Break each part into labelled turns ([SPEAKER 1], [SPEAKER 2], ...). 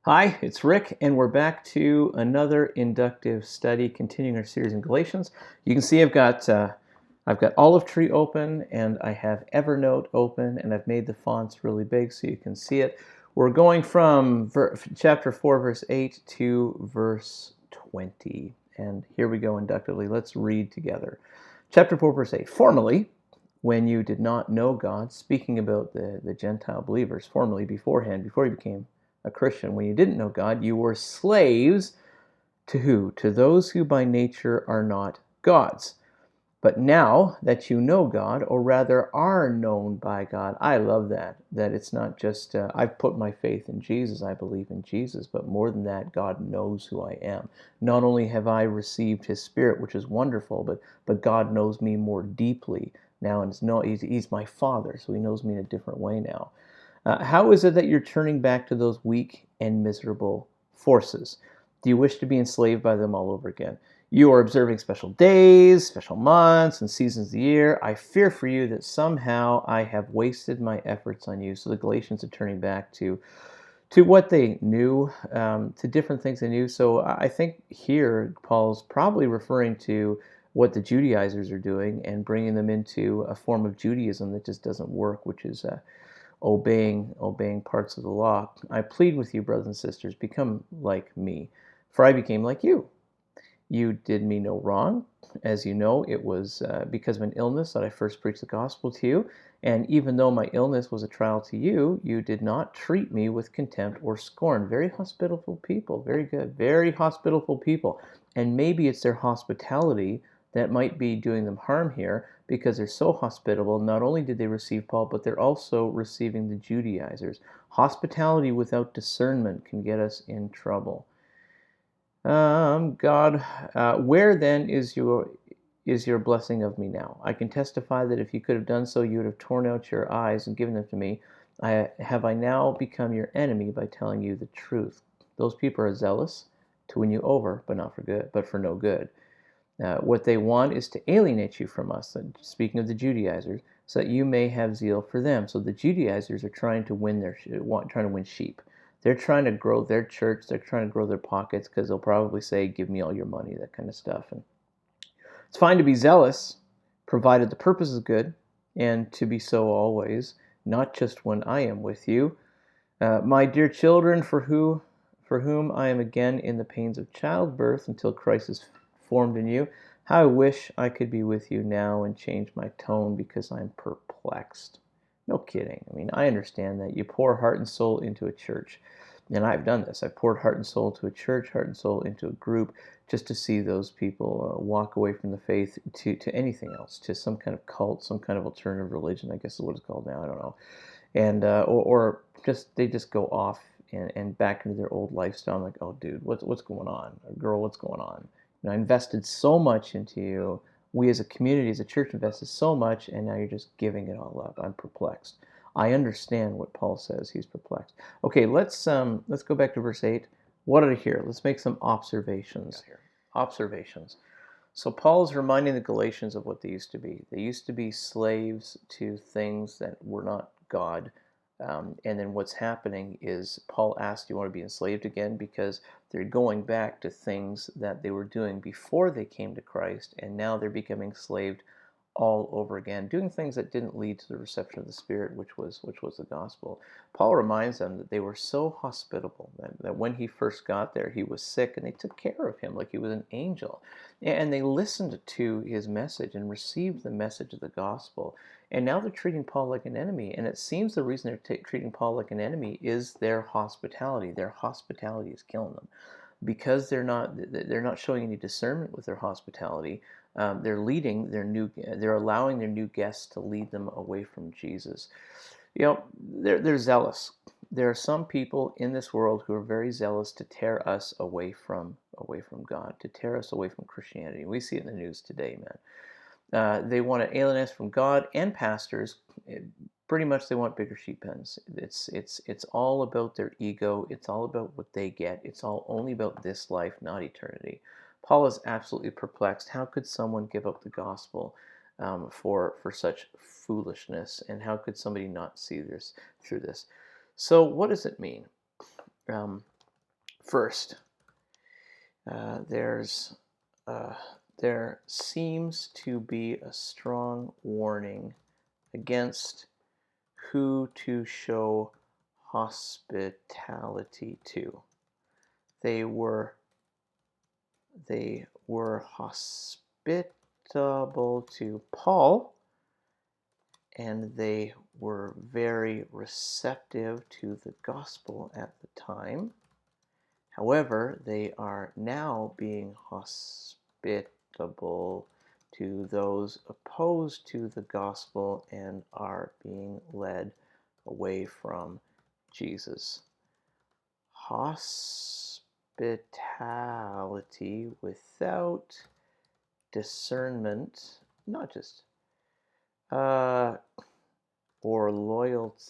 [SPEAKER 1] Hi, it's Rick, and we're back to another inductive study, continuing our series in Galatians. You can see I've got Olive Tree open, and I have Evernote open, and I've made the fonts really big so you can see it. We're going from chapter 4, verse 8 to verse 20, and here we go inductively. Let's read together. Chapter 4, verse 8. Formerly, when you did not know God, speaking about the Gentile believers, formerly beforehand, before you became a Christian, when you didn't know God, you were slaves to who? To those who by nature are not God's. But now that you know God, or rather are known by God, I love that it's not just, I've put my faith in Jesus, I believe in Jesus, but more than that, God knows who I am. Not only have I received His Spirit, which is wonderful, but God knows me more deeply now, and He's my Father, so He knows me in a different way now. How is it that you're turning back to those weak and miserable forces? Do you wish to be enslaved by them all over again? You are observing special days, special months, and seasons of the year. I fear for you that somehow I have wasted my efforts on you. So the Galatians are turning back to what they knew, to different things they knew. So I think here Paul's probably referring to what the Judaizers are doing and bringing them into a form of Judaism that just doesn't work, which is obeying parts of the law. I plead with you, brothers and sisters, become like me, for I became like you. You did me no wrong. As you know, it was because of an illness that I first preached the gospel to you. And even though my illness was a trial to you, you did not treat me with contempt or scorn. Very hospitable people. Very good. Very hospitable people. And maybe it's their hospitality that might be doing them harm here, because they're so hospitable. Not only did they receive Paul, but they're also receiving the Judaizers. Hospitality without discernment can get us in trouble. God, where then is your blessing of me now? I can testify that if you could have done so, you would have torn out your eyes and given them to me. Have I now become your enemy by telling you the truth? Those people are zealous to win you over, but not for good, but for no good. What they want is to alienate you from us. And speaking of the Judaizers, so that you may have zeal for them. So the Judaizers are trying to trying to win sheep. They're trying to grow their church. They're trying to grow their pockets because they'll probably say, "Give me all your money," that kind of stuff. And it's fine to be zealous, provided the purpose is good, and to be so always, not just when I am with you. My dear children, for whom I am again in the pains of childbirth until Christ is formed in you, how I wish I could be with you now and change my tone because I'm perplexed. No kidding. I mean, I understand that you pour heart and soul into a church, and I've done this. I've poured heart and soul to a church, heart and soul into a group, just to see those people walk away from the faith to anything else, to some kind of cult, some kind of alternative religion, I guess is what it's called now. I don't know. And or just they just go off and back into their old lifestyle. I'm like, oh, dude, what's going on? Girl, what's going on? I invested so much into you. We as a community, as a church, invested so much, and now you're just giving it all up. I'm perplexed. I understand what Paul says. He's perplexed. Okay, let's go back to verse 8. What did I hear? Let's make some observations. Observations. So Paul is reminding the Galatians of what they used to be. They used to be slaves to things that were not God. And then what's happening is Paul asked, "Do you want to be enslaved again?" Because they're going back to things that they were doing before they came to Christ, and now they're becoming enslaved all over again, doing things that didn't lead to the reception of the Spirit, which was the gospel. Paul reminds them that they were so hospitable that when he first got there, he was sick, and they took care of him like he was an angel, and they listened to his message and received the message of the gospel. And now they're treating Paul like an enemy, and it seems the reason they're treating Paul like an enemy is their hospitality. Their hospitality is killing them because they're not showing any discernment with their hospitality. They're allowing their new guests to lead them away from Jesus. They're zealous. There are some people in this world who are very zealous to tear us away from God, to tear us away from Christianity. We see it in the news today, man. They want to alienate us from God and pastors. Pretty much, they want bigger sheep pens. It's all about their ego. It's all about what they get. It's all only about this life, not eternity. Paul is absolutely perplexed. How could someone give up the gospel for such foolishness? And how could somebody not see this through this? So, what does it mean? Um, First, there seems to be a strong warning against who to show hospitality to. They were hospitable to Paul, and they were very receptive to the gospel at the time. However, they are now being hospitable to those opposed to the gospel and are being led away from Jesus. Hospitality without discernment, not just or loyalty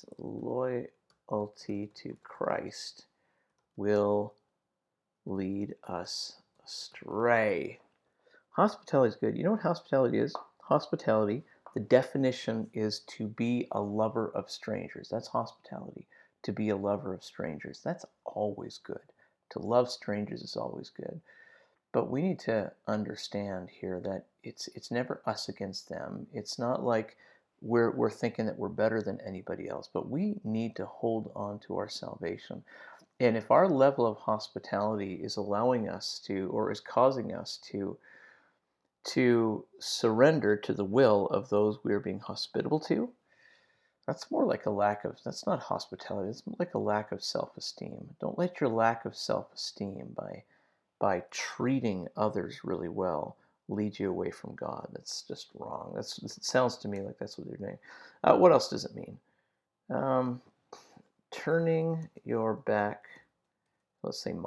[SPEAKER 1] to Christ, will lead us astray. Hospitality is good. You know what hospitality is? Hospitality, the definition is to be a lover of strangers. That's hospitality. To be a lover of strangers. That's always good. To love strangers is always good. But we need to understand here that it's never us against them. It's not like we're thinking that we're better than anybody else, but we need to hold on to our salvation. And if our level of hospitality is allowing us to, or is causing us to surrender to the will of those we are being hospitable to, that's more like that's not hospitality, it's like a lack of self-esteem. Don't let your lack of self-esteem by treating others really well lead you away from God. That's just wrong. It sounds to me like that's what they're doing. What else does it mean? Turning your back, turning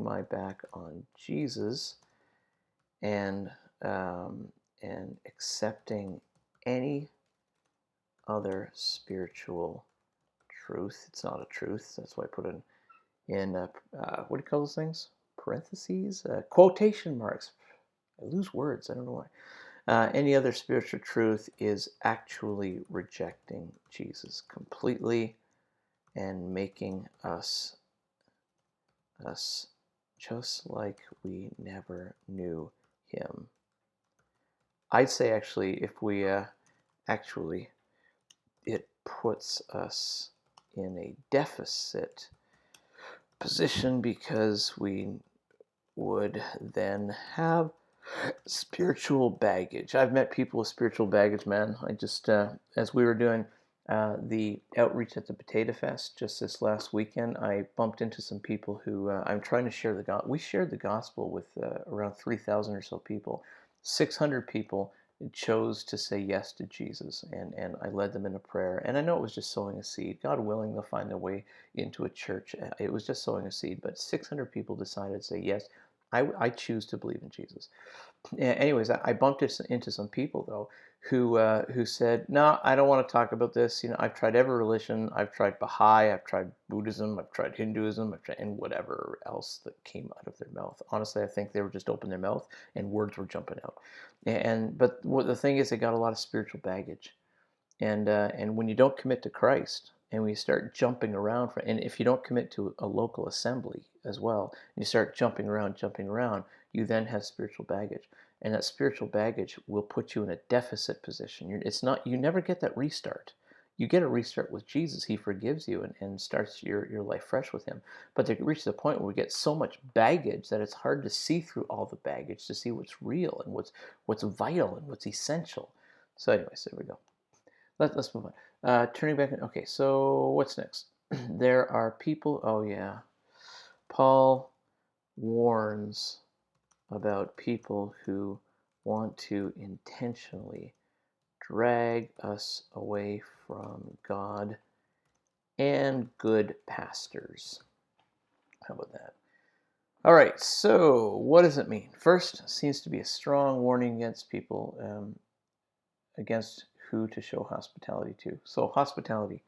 [SPEAKER 1] my back on Jesus and accepting any other spiritual truth. It's not a truth. That's why I put it in what do you call those things? Parentheses? Quotation marks. I lose words. I don't know why. Any other spiritual truth is actually rejecting Jesus completely and making us just like we never knew him. I'd say actually, if we it puts us in a deficit position because we would then have spiritual baggage. I've met people with spiritual baggage, man. I just, as we were doing the outreach at the Potato Fest just this last weekend, I bumped into some people who I'm trying to share the gospel. We shared the gospel with around 3,000 or so people. 600 people chose to say yes to Jesus, and I led them in a prayer. And I know it was just sowing a seed. God willing, they'll find their way into a church. It was just sowing a seed, but 600 people decided to say yes. I choose to believe in Jesus. Anyways, I bumped into some people though who said, "No, I don't want to talk about this. You know, I've tried every religion. I've tried Baha'i, I've tried Buddhism, I've tried Hinduism, and whatever else that came out of their mouth." Honestly, I think they were just opening their mouth and words were jumping out. But the thing is, they got a lot of spiritual baggage, and when you don't commit to Christ, and when you start jumping around and if you don't commit to a local assembly as well, and you start jumping around, you then have spiritual baggage, and that spiritual baggage will put you in a deficit position. You never get that restart. You get a restart with Jesus. He forgives you and starts your life fresh with him. But there reaches a point where we get so much baggage that it's hard to see through all the baggage to see what's real and what's vital and what's essential. So anyways, there we go. Let's move on. Turning back. Okay, so what's next? There are people. Oh yeah, Paul warns about people who want to intentionally drag us away from God and good pastors. How about that? All right, so what does it mean? First, seems to be a strong warning against people, against who to show hospitality to. So hospitality,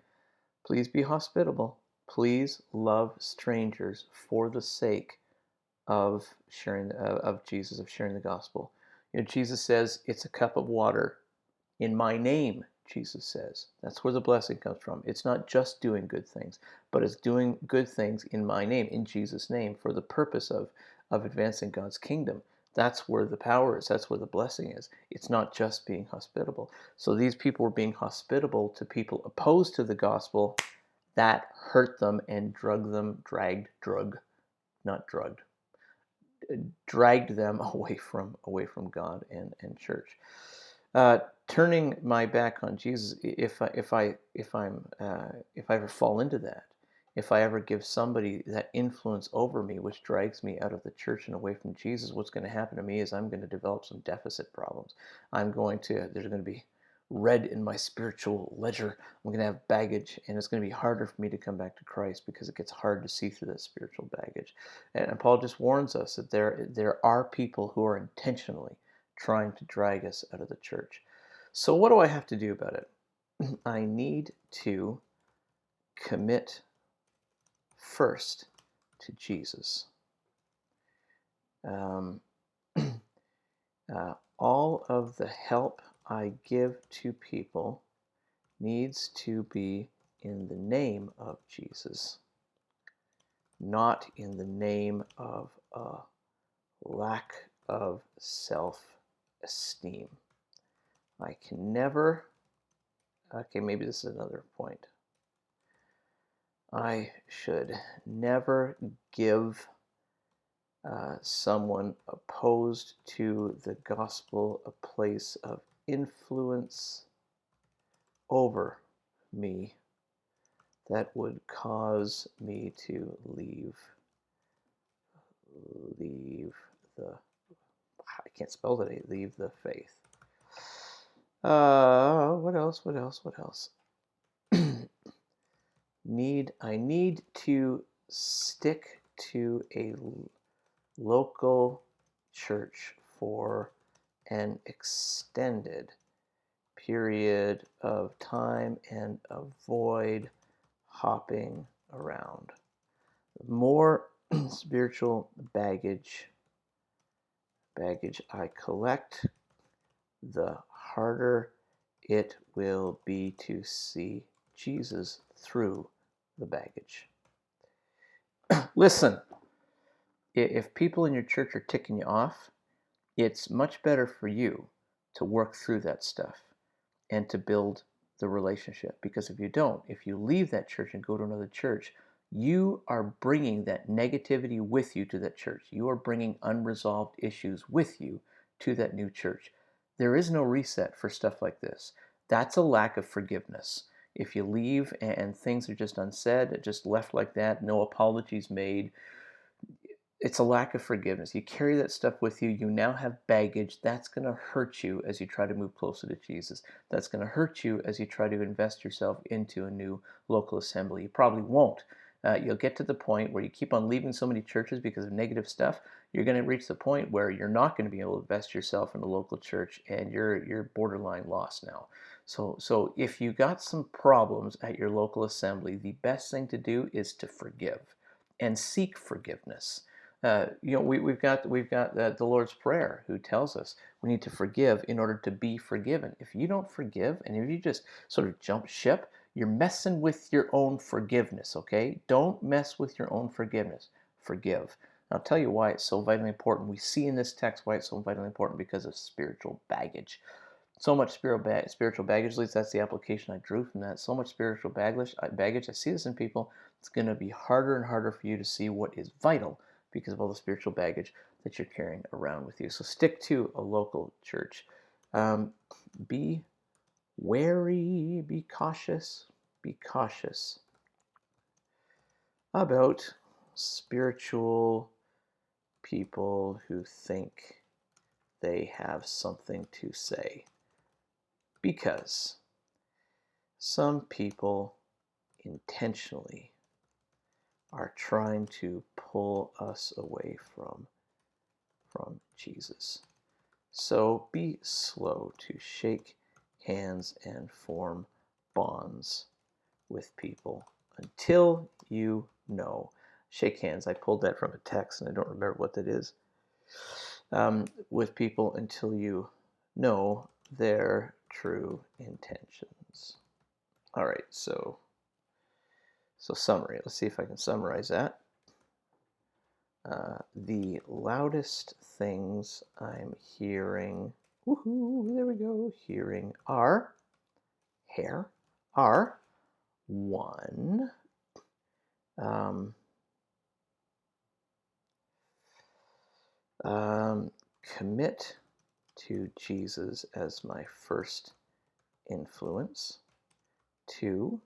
[SPEAKER 1] please be hospitable. Please love strangers for the sake of sharing of Jesus, of sharing the gospel. You know, Jesus says it's a cup of water in my name Jesus says. That's where the blessing comes from. It's not just doing good things, but it's doing good things in my name, in Jesus' name, for the purpose of advancing God's kingdom. That's where the power is. That's where the blessing is. It's not just being hospitable. So these people were being hospitable to people opposed to the gospel. That hurt them and dragged them away from God and church. Turning my back on Jesus, if I ever fall into that, if I ever give somebody that influence over me, which drags me out of the church and away from Jesus, what's going to happen to me is I'm going to develop some deficit problems. There's going to be red in my spiritual ledger. I'm going to have baggage, and it's going to be harder for me to come back to Christ because it gets hard to see through that spiritual baggage. And Paul just warns us that there are people who are intentionally trying to drag us out of the church. So what do I have to do about it? I need to commit first to Jesus. All of the help I give to people needs to be in the name of Jesus, not in the name of a lack of self-esteem. I can never, maybe this is another point. I should never give someone opposed to the gospel a place of influence over me that would cause me to leave the, I can't spell today, leave the faith. What else? I need to stick to a local church for an extended period of time and avoid hopping around. The more spiritual baggage I collect, the harder it will be to see Jesus through the baggage. Listen, if people in your church are ticking you off, it's much better for you to work through that stuff and to build the relationship. Because if you leave that church and go to another church, you are bringing that negativity with you to that church. You are bringing unresolved issues with you to that new church. There is no reset for stuff like this. That's a lack of forgiveness. If you leave and things are just unsaid, just left like that, no apologies made, it's a lack of forgiveness. You carry that stuff with you. You now have baggage. That's going to hurt you as you try to move closer to Jesus. That's going to hurt you as you try to invest yourself into a new local assembly. You probably won't. You'll get to the point where you keep on leaving so many churches because of negative stuff. You're going to reach the point where you're not going to be able to invest yourself in a local church, and you're borderline lost now. So if you got some problems at your local assembly, the best thing to do is to forgive and seek forgiveness. We've got the Lord's Prayer, who tells us we need to forgive in order to be forgiven. If you don't forgive, and if you just sort of jump ship, you're messing with your own forgiveness, okay? Don't mess with your own forgiveness. Forgive. I'll tell you why it's so vitally important. We see in this text why it's so vitally important, because of spiritual baggage. So much spiritual baggage, at least that's the application I drew from that. So much spiritual baggage. I see this in people. It's going to be harder and harder for you to see what is vital because of all the spiritual baggage that you're carrying around with you. So stick to a local church. Be wary, be cautious about spiritual people who think they have something to say. Because some people intentionally are trying to pull us away from Jesus. So be slow to shake hands and form bonds with people until you know. Shake hands, I pulled that from a text and I don't remember what that is. With people until you know their true intentions. All right, so summary. Let's see if I can summarize that. The loudest things I'm hearing, woohoo, there we go, hearing are, one, commit to Jesus as my first influence. 2,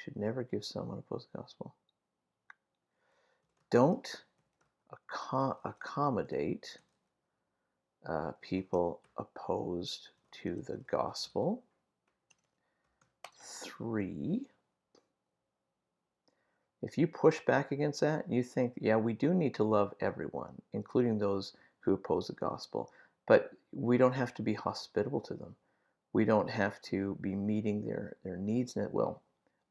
[SPEAKER 1] should never give someone opposed the gospel. Don't accommodate people opposed to the gospel. 3, if you push back against that and you think, yeah, we do need to love everyone, including those who oppose the gospel, but we don't have to be hospitable to them. We don't have to be meeting their needs. Well,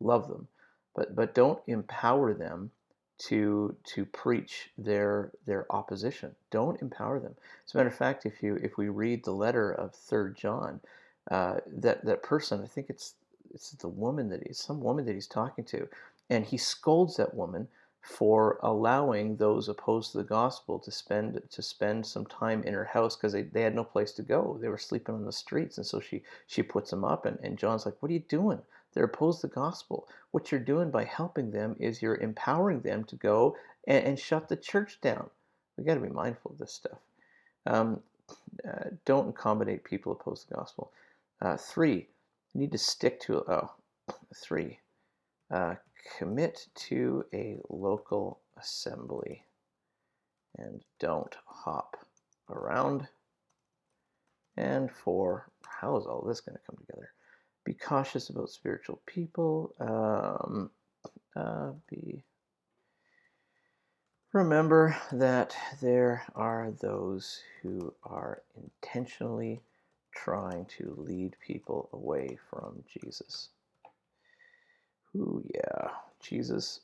[SPEAKER 1] love them, but don't empower them to preach their opposition. Don't empower them. As a matter of fact, if we read the letter of 3 John, that person, I think it's the woman some woman that he's talking to, and he scolds that woman for allowing those opposed to the gospel to spend some time in her house, because they had no place to go. They were sleeping on the streets, and so she puts them up, and John's like, what are you doing? They're opposed to the gospel. What you're doing by helping them is you're empowering them to go and shut the church down. We got to be mindful of this stuff. Don't accommodate people opposed to the gospel. 3, you need to stick to 3. Commit to a local assembly and don't hop around. And 4, how is all this going to come together? Be cautious about spiritual people. Remember that there are those who are intentionally trying to lead people away from Jesus. Ooh, yeah, Jesus.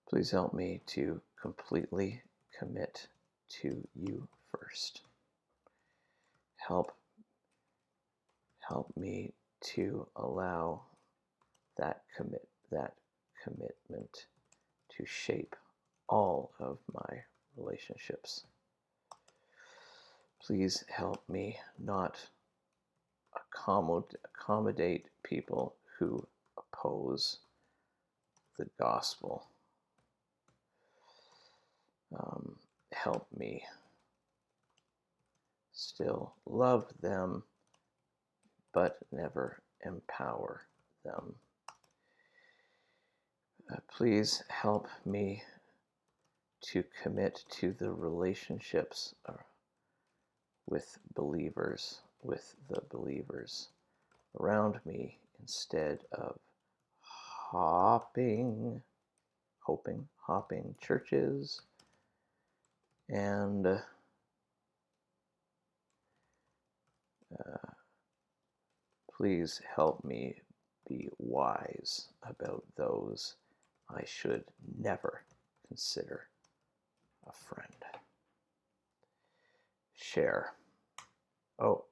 [SPEAKER 1] Please help me to completely commit to you first. Help me to allow that commitment to shape all of my relationships. Please help me not accommodate people who oppose the gospel. Help me still love them, but never empower them. Please help me to commit to the relationships with the believers around me, instead of hopping churches. And please help me be wise about those I should never consider a friend. Share. Oh,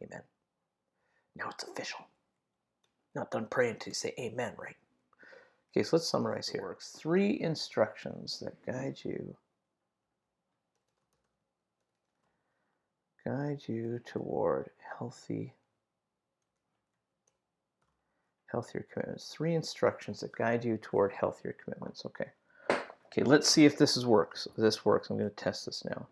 [SPEAKER 1] amen. Now it's official. Not done praying until you say amen, right? Okay, so let's summarize here. It works. 3 instructions that guide you toward healthier commitments. 3 instructions that guide you toward healthier commitments. Okay, let's see if this works. I'm going to test this now.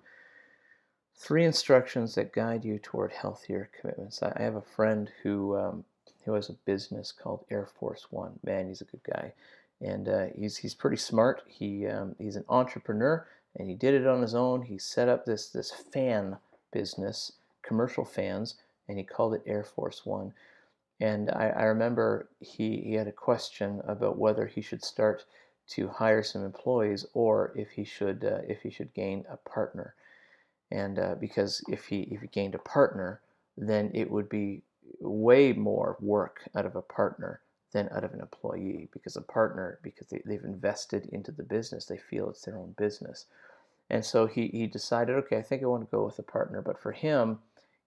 [SPEAKER 1] 3 instructions that guide you toward healthier commitments. I have a friend who has a business called Air Force One. Man, he's a good guy, and he's pretty smart. He's an entrepreneur, and he did it on his own. He set up this fan business, commercial fans, and he called it Air Force One. And I remember he had a question about whether he should start to hire some employees, or if he should gain a partner. And because if he gained a partner, then it would be way more work out of a partner than out of an employee, because they've invested into the business, they feel it's their own business. And so he decided, okay, I think I want to go with a partner. But for him,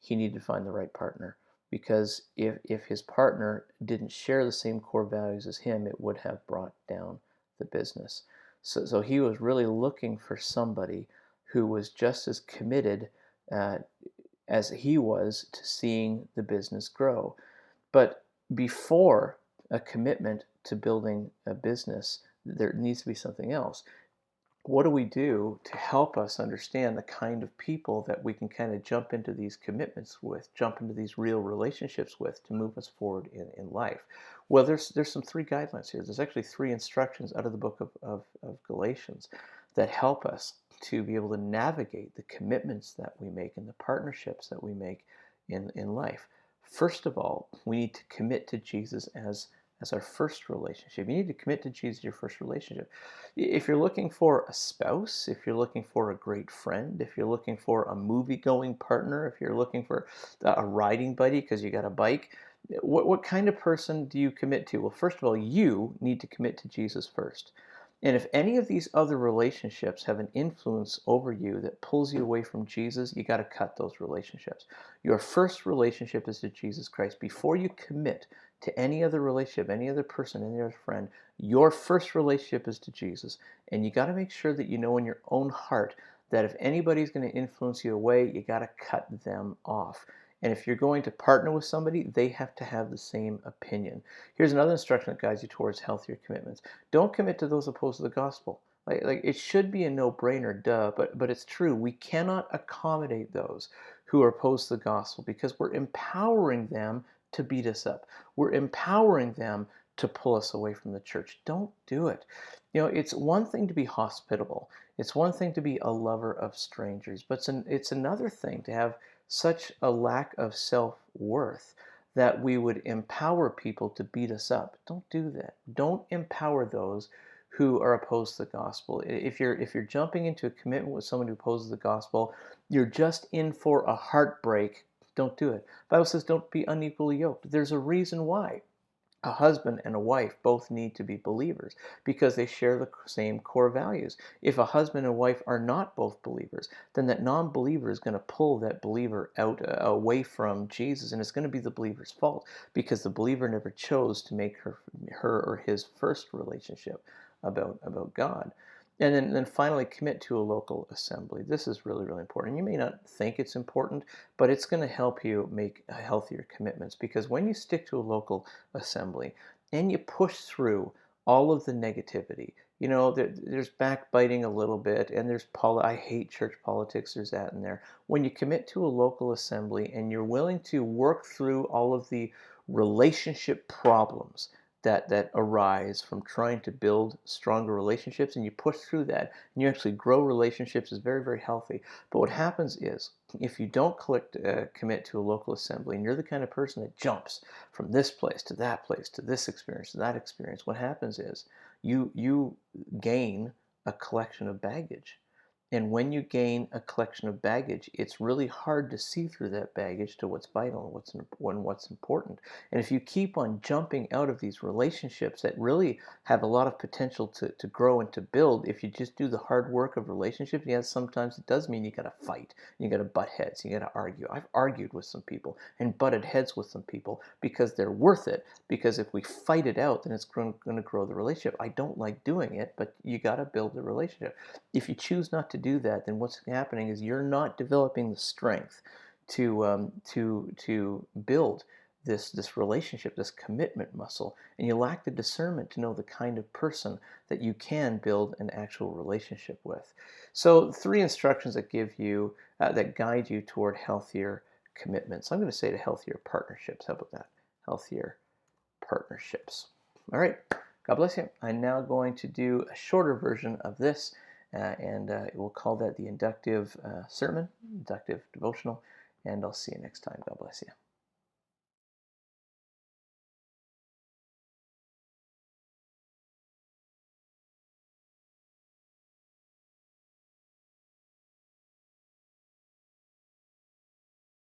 [SPEAKER 1] he needed to find the right partner, because if his partner didn't share the same core values as him, it would have brought down the business. So he was really looking for somebody who was just as committed uh, as he was to seeing the business grow. But before a commitment to building a business, there needs to be something else. What do we do to help us understand the kind of people that we can kind of jump into these commitments with, jump into these real relationships with, to move us forward in life? Well, there's some three guidelines here. There's actually three instructions out of the book of Galatians that help us to be able to navigate the commitments that we make and the partnerships that we make in life. First of all, we need to commit to Jesus as our first relationship. You need to commit to Jesus as your first relationship. If you're looking for a spouse, if you're looking for a great friend, if you're looking for a movie-going partner, if you're looking for a riding buddy because you got a bike, what kind of person do you commit to? Well, first of all, you need to commit to Jesus first. And if any of these other relationships have an influence over you that pulls you away from Jesus, you got to cut those relationships. Your first relationship is to Jesus Christ. Before you commit to any other relationship, any other person, any other friend, your first relationship is to Jesus. And you got to make sure that you know in your own heart that if anybody's going to influence you away, you got to cut them off. And if you're going to partner with somebody, they have to have the same opinion. Here's another instruction that guides you towards healthier commitments. Don't commit to those opposed to the gospel. Like it should be a no-brainer, duh, but it's true. We cannot accommodate those who are opposed to the gospel because we're empowering them to beat us up. We're empowering them to pull us away from the church. Don't do it. It's one thing to be hospitable. It's one thing to be a lover of strangers, but it's another thing to have such a lack of self-worth that we would empower people to beat us up. Don't do that. Don't empower those who are opposed to the gospel. If you're jumping into a commitment with someone who opposes the gospel, you're just in for a heartbreak. Don't do it. The Bible says don't be unequally yoked. There's a reason why a husband and a wife both need to be believers because they share the same core values. If a husband and wife are not both believers, then that non-believer is going to pull that believer out away from Jesus, and it's going to be the believer's fault because the believer never chose to make her or his first relationship about God. And then finally, commit to a local assembly. This is really, really important. You may not think it's important, but it's going to help you make healthier commitments because when you stick to a local assembly and you push through all of the negativity, there's backbiting a little bit, and I hate church politics, there's that in there. When you commit to a local assembly and you're willing to work through all of the relationship problems that arise from trying to build stronger relationships, and you push through that and you actually grow relationships, is very, very healthy. But what happens is, if you don't commit to a local assembly and you're the kind of person that jumps from this place to that place to this experience to that experience, what happens is you gain a collection of baggage. And when you gain a collection of baggage, it's really hard to see through that baggage to what's vital and what's important. And if you keep on jumping out of these relationships that really have a lot of potential to grow and to build, if you just do the hard work of relationships, yes, sometimes it does mean you got to fight, you got to butt heads, you got to argue. I've argued with some people and butted heads with some people because they're worth it. Because if we fight it out, then it's going to grow the relationship. I don't like doing it, but you got to build the relationship. If you choose not to do that, then what's happening is you're not developing the strength to build this relationship, this commitment muscle, and you lack the discernment to know the kind of person that you can build an actual relationship with. So, three instructions that guide you toward healthier commitments. I'm going to say to healthier partnerships. How about that? Healthier partnerships. All right. God bless you. I'm now going to do a shorter version of this, and we'll call that the inductive sermon, inductive devotional, and I'll see you next time. God bless you.